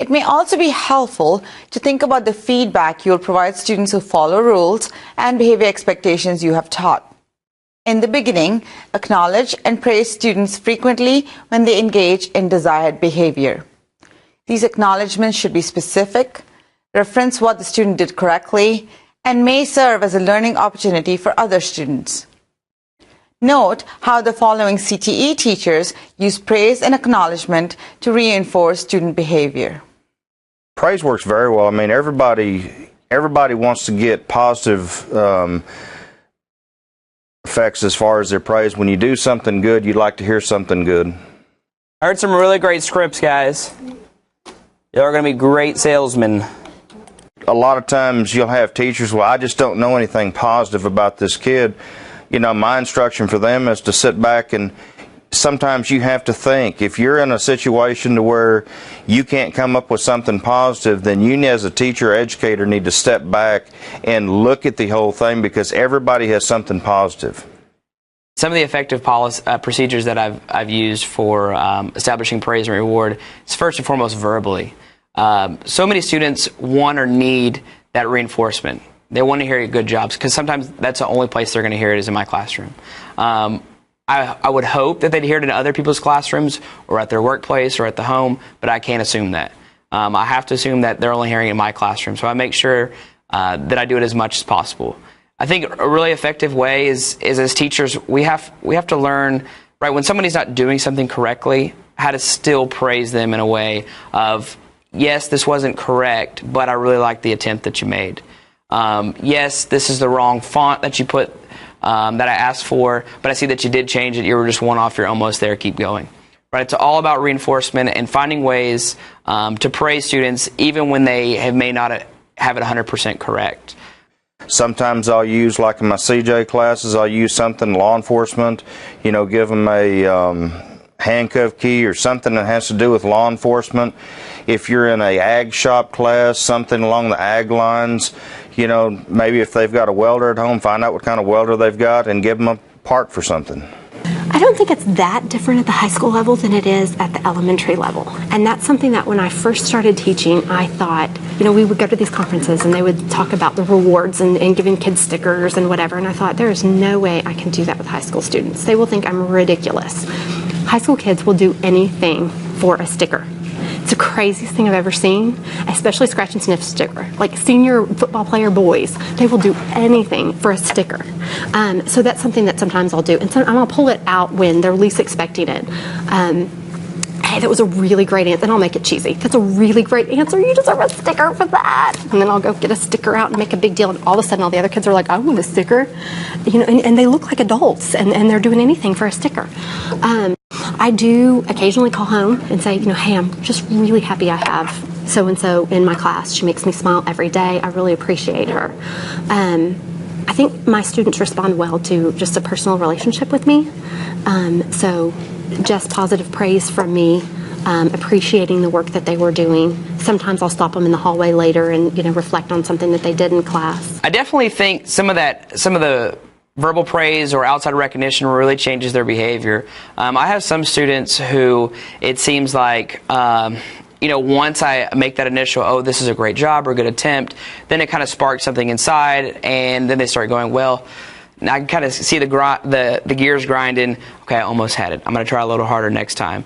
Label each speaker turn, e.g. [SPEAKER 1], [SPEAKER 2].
[SPEAKER 1] It may also be helpful to think about the feedback you'll provide students who follow rules and behavior expectations you have taught. In the beginning, acknowledge and praise students frequently when they engage in desired behavior. These acknowledgments should be specific, reference what the student did correctly, and may serve as a learning opportunity for other students. Note how the following CTE teachers use praise and acknowledgement to reinforce student behavior.
[SPEAKER 2] Praise works very well. I mean, everybody wants to get positive effects as far as their praise. When you do something good, you'd like to hear something good.
[SPEAKER 3] I heard some really great scripts, guys. Y'all are going to be great salesmen.
[SPEAKER 2] A lot of times you'll have teachers, well, I just don't know anything positive about this kid. You know, my instruction for them is to sit back, and sometimes you have to think. If you're in a situation to where you can't come up with something positive, then you as a teacher or educator need to step back and look at the whole thing, because everybody has something positive.
[SPEAKER 3] Some of the effective procedures that I've used for establishing praise and reward is first and foremost verbally. So many students want or need that reinforcement. They want to hear good jobs, because sometimes that's the only place they're going to hear it is in my classroom. I would hope that they'd hear it in other people's classrooms or at their workplace or at the home, but I can't assume that. I have to assume that they're only hearing it in my classroom, so I make sure that I do it as much as possible. I think a really effective way is as teachers, we have to learn, right, when somebody's not doing something correctly, how to still praise them in a way of, yes, this wasn't correct, but I really like the attempt that you made. Yes, this is the wrong font that you put that I asked for, but I see that you did change it. You were just one off. You're almost there. Keep going. Right? It's all about reinforcement and finding ways to praise students even when they may not have it 100% correct.
[SPEAKER 2] Sometimes I'll use, like in my CJ classes, I'll use something law enforcement, you know, give them a handcuff key or something that has to do with law enforcement. If you're in a ag shop class, something along the ag lines, you know, maybe if they've got a welder at home, find out what kind of welder they've got and give them a part for something.
[SPEAKER 4] I don't think it's that different at the high school level than it is at the elementary level. And that's something that when I first started teaching, I thought, you know, we would go to these conferences and they would talk about the rewards and giving kids stickers and whatever. And I thought, there is no way I can do that with high school students. They will think I'm ridiculous. High school kids will do anything for a sticker. It's the craziest thing I've ever seen, especially scratch and sniff sticker. Like senior football player boys, they will do anything for a sticker. So that's something that sometimes I'll do. And so I'll pull it out when they're least expecting it. Hey, that was a really great answer. And I'll make it cheesy. That's a really great answer. You deserve a sticker for that. And then I'll go get a sticker out and make a big deal. And all of a sudden, all the other kids are like, I want a sticker. You know, and they look like adults, and they're doing anything for a sticker. I do occasionally call home and say, you know, hey, I'm just really happy I have so-and-so in my class. She makes me smile every day. I really appreciate her. I think my students respond well to just a personal relationship with me. So just positive praise from me, appreciating the work that they were doing. Sometimes I'll stop them in the hallway later and, you know, reflect on something that they did in class.
[SPEAKER 3] I definitely think some of the verbal praise or outside recognition really changes their behavior. I have some students who it seems like, you know, once I make that initial, oh, this is a great job or a good attempt, then it kind of sparks something inside, and then they start going, well, I can kind of see the gears grinding. Okay, I almost had it. I'm going to try a little harder next time.